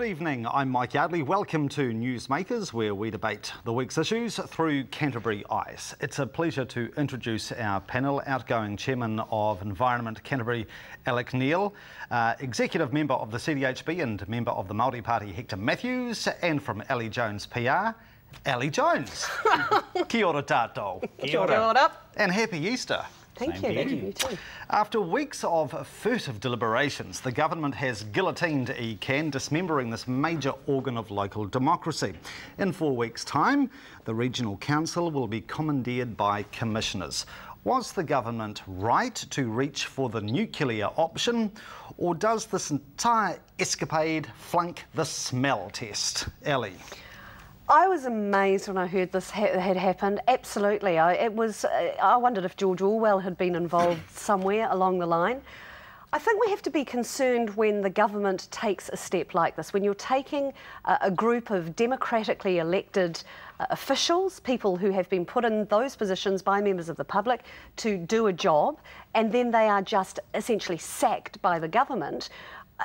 Good evening, I'm Mike Yardley. Welcome to NewsMakers, where we debate the week's issues through Canterbury eyes. It's a pleasure to introduce our panel, outgoing Chairman of Environment Canterbury, Alec Neill, Executive Member of the CDHB and Member of the Maori Party, Hector Matthews, and from Ali Jones PR, Ali Jones. Kia ora tātou. Kia ora. And happy Easter. Thank you. You too. After weeks of furtive deliberations, the government has guillotined ECan, dismembering this major organ of local democracy. In 4 weeks' time, the Regional Council will be commandeered by commissioners. Was the government right to reach for the nuclear option, or does this entire escapade flunk the smell test? Ellie? I was amazed when I heard this had happened. Absolutely. I wondered if George Orwell had been involved somewhere along the line. I think we have to be concerned when the government takes a step like this, when you're taking a group of democratically elected officials, people who have been put in those positions by members of the public to do a job, and then they are just essentially sacked by the government.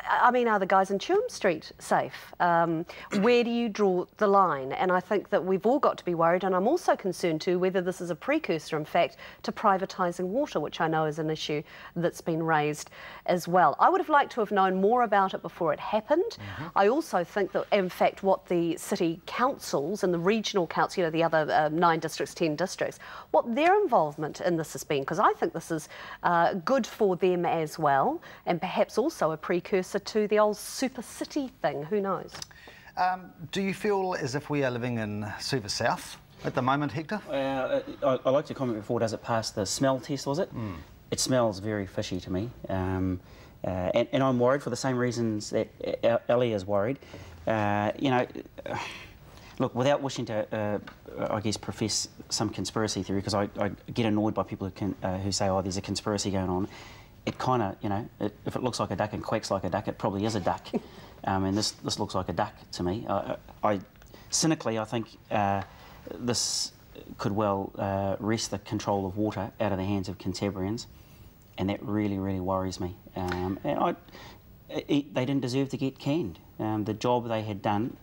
I mean, are the guys in Tulme Street safe? Where do you draw the line? And I think that we've all got to be worried, and I'm also concerned too whether this is a precursor, in fact, to privatising water, which I know is an issue that's been raised as well. I would have liked to have known more about it before it happened. I also think that, in fact, what the city councils and the regional council, you know, the other 9 districts, 10 districts, what their involvement in this has been, because I think this is good for them as well, and perhaps also a precursor to the old super city thing, who knows? Do you feel as if we are living in Super South at the moment, Hector? I like to comment before, does it pass the smell test, was it? It smells very fishy to me. And I'm worried for the same reasons that Ellie is worried. You know, look, without wishing to, I guess, profess some conspiracy theory, because I get annoyed by people who say, oh, there's a conspiracy going on. It kind of, you know, if it looks like a duck and quacks like a duck, it probably is a duck. And this looks like a duck to me. Cynically, I think this could well wrest the control of water out of the hands of Cantabrians, and that really, really worries me. And they didn't deserve to get canned. The job they had done,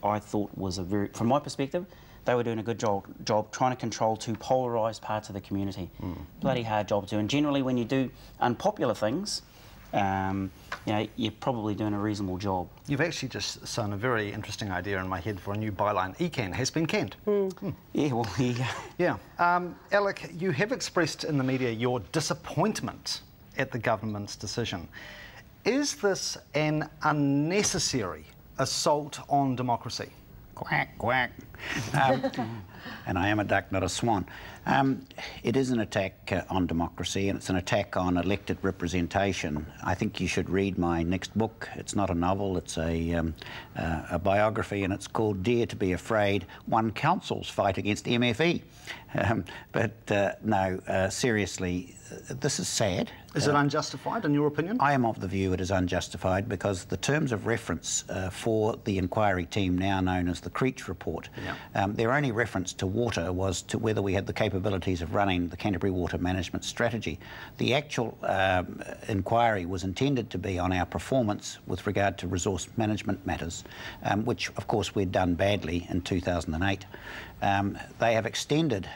I thought was from my perspective, they were doing a good job trying to control 2 polarised parts of the community. Bloody hard job to do. And generally when you do unpopular things, you know, you're probably doing a reasonable job. You've actually just sown a very interesting idea in my head for a new byline. ECan has been canned. Yeah, well, yeah. Alec, you have expressed in the media your disappointment at the government's decision. Is this an unnecessary assault on democracy? Quack, quack. And I am a duck, not a swan. It is an attack on democracy, and it's an attack on elected representation. I think you should read my next book. It's not a novel, it's a biography, and it's called Dare to be Afraid, One Council's Fight Against MFE. No, seriously, this is sad. Is it unjustified, in your opinion? I am of the view it is unjustified because the terms of reference for the inquiry team, now known as the Creech report, their only reference to water was to whether we had the capabilities of running the Canterbury Water Management Strategy. The actual inquiry was intended to be on our performance with regard to resource management matters, which of course we'd done badly in 2008. They have extended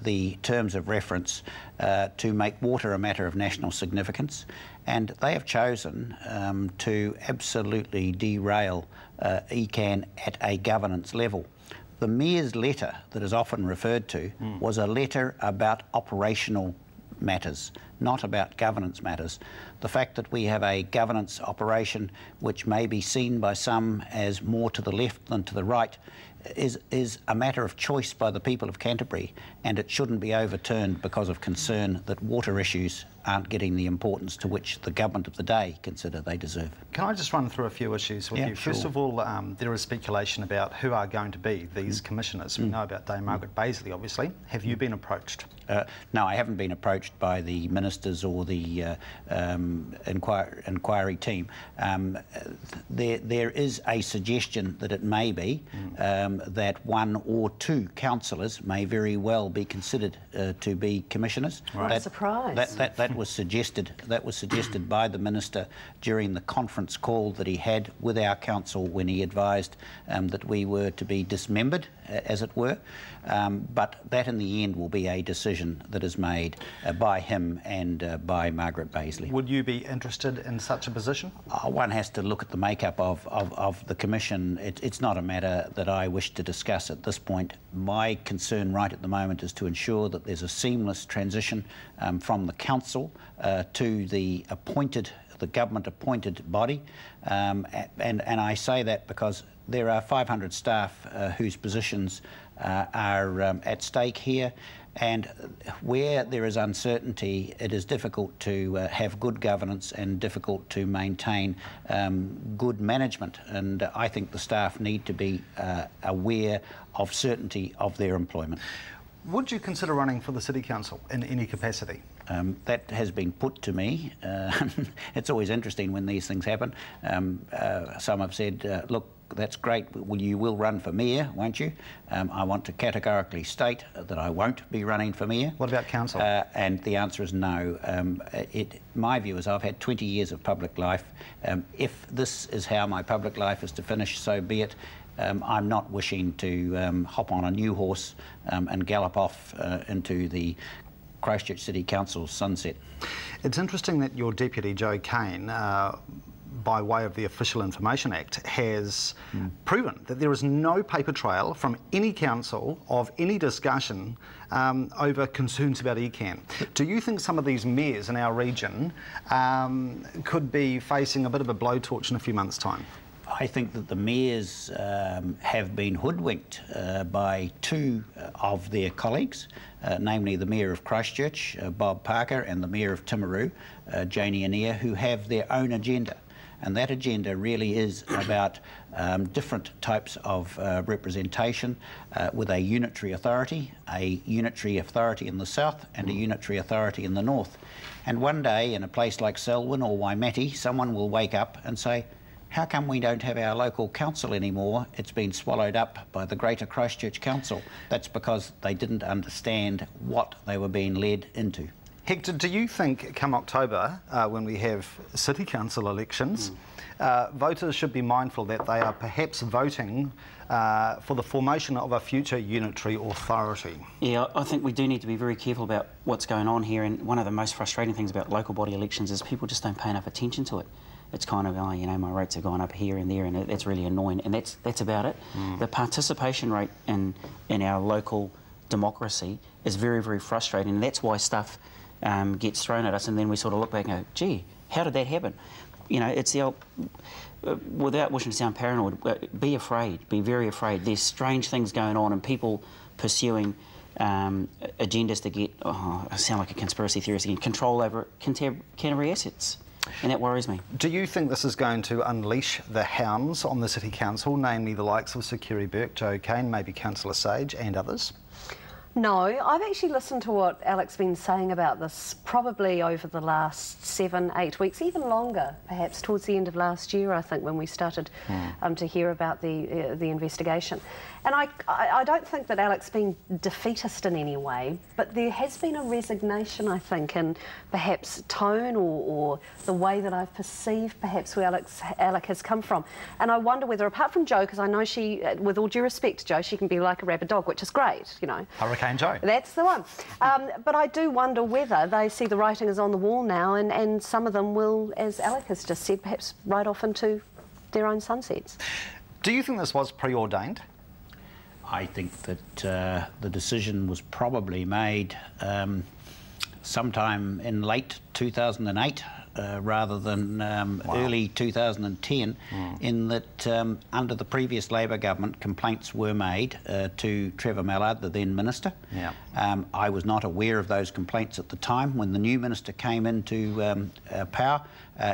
the terms of reference to make water a matter of national significance, and they have chosen to absolutely derail ECan at a governance level. The Mayor's letter that is often referred to was a letter about operational matters, not about governance matters. The fact that we have a governance operation which may be seen by some as more to the left than to the right is a matter of choice by the people of Canterbury, and it shouldn't be overturned because of concern that water issues aren't getting the importance to which the government of the day consider they deserve. Can I just run through a few issues with you? Sure. First of all, there is speculation about who are going to be these commissioners. We know about Dame Margaret Baisley, obviously. Have you been approached? No, I haven't been approached by the ministers or the inquiry team, there is a suggestion that it may be that 1 or 2 councillors may very well be considered to be commissioners. Right. Surprise. That was suggested. That was suggested by the minister during the conference call that he had with our council when he advised that we were to be dismembered, as it were. But that in the end will be a decision that is made by him and by Margaret Baisley. Would you be interested in such a position? One has to look at the makeup of the commission. It's not a matter that I wish to discuss at this point. My concern right at the moment is to ensure that there's a seamless transition from the council to the government-appointed body. And I say that because there are 500 staff whose positions are at stake here, and where there is uncertainty, it is difficult to have good governance and difficult to maintain good management. And I think the staff need to be aware of certainty of their employment. Would you consider running for the City Council in any capacity? That has been put to me. It's always interesting when these things happen. Some have said, look, that's great, well, you will run for mayor, won't you? I want to categorically state that I won't be running for mayor. What about council? And the answer is no. My view is I've had 20 years of public life. If this is how my public life is to finish, so be it. I'm not wishing to hop on a new horse and gallop off into the Christchurch City Council's sunset. It's interesting that your deputy, Joe Kane, by way of the Official Information Act, has proven that there is no paper trail from any council of any discussion over concerns about ECan. Do you think some of these mayors in our region could be facing a bit of a blowtorch in a few months' time? I think that the mayors have been hoodwinked by 2 of their colleagues, namely the Mayor of Christchurch, Bob Parker, and the Mayor of Timaru, Janie Anea, who have their own agenda. And that agenda really is about different types of representation with a unitary authority in the south and a unitary authority in the north. And one day in a place like Selwyn or Waimate, someone will wake up and say, how come we don't have our local council anymore? It's been swallowed up by the Greater Christchurch Council. That's because they didn't understand what they were being led into. Hector, do you think come October, when we have City Council elections, voters should be mindful that they are perhaps voting for the formation of a future unitary authority? Yeah, I think we do need to be very careful about what's going on here, and one of the most frustrating things about local body elections is people just don't pay enough attention to it. It's kind of, oh, you know, my rates have gone up here and there, and that's really annoying, and that's about it. The participation rate in our local democracy is very, very frustrating, and that's why stuff gets thrown at us, and then we sort of look back and go, gee, how did that happen? You know, it's the old, without wishing to sound paranoid, be afraid, be very afraid. There's strange things going on, and people pursuing agendas to get, I sound like a conspiracy theorist again, control over Canterbury assets. And that worries me. Do you think this is going to unleash the hounds on the City Council, namely the likes of Sir Kerry Burke, Joe Kane, maybe Councillor Sage and others? No, I've actually listened to what Alec's been saying about this probably over the last 7, 8 weeks, even longer, perhaps towards the end of last year, I think, when we started to hear about the investigation. And I don't think that Alec's been defeatist in any way, but there has been a resignation, I think, in perhaps tone or the way that I've perceived perhaps where Alec has come from. And I wonder whether, apart from Joe, because I know she, with all due respect to Joe, she can be like a rabid dog, which is great, you know. Hurricane Joe. That's the one. But I do wonder whether they see the writing is on the wall now, and some of them will, as Alec has just said, perhaps ride off into their own sunsets. Do you think this was preordained? I think that the decision was probably made sometime in late 2008 rather than early 2010, in that under the previous Labor government, complaints were made to Trevor Mallard, the then Minister, I was not aware of those complaints at the time. When the new minister came into power,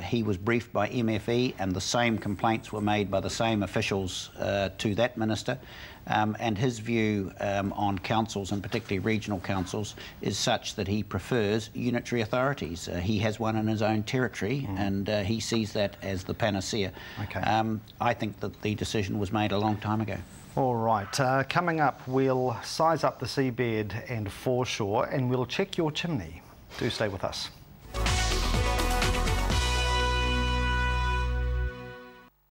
he was briefed by MFE, and the same complaints were made by the same officials to that minister. And his view on councils, and particularly regional councils, is such that he prefers unitary authorities. He has one in his own territory, and he sees that as the panacea. Okay. I think that the decision was made a long time ago. All right, coming up, we'll size up the seabed and foreshore, and we'll check your chimney. Do stay with us.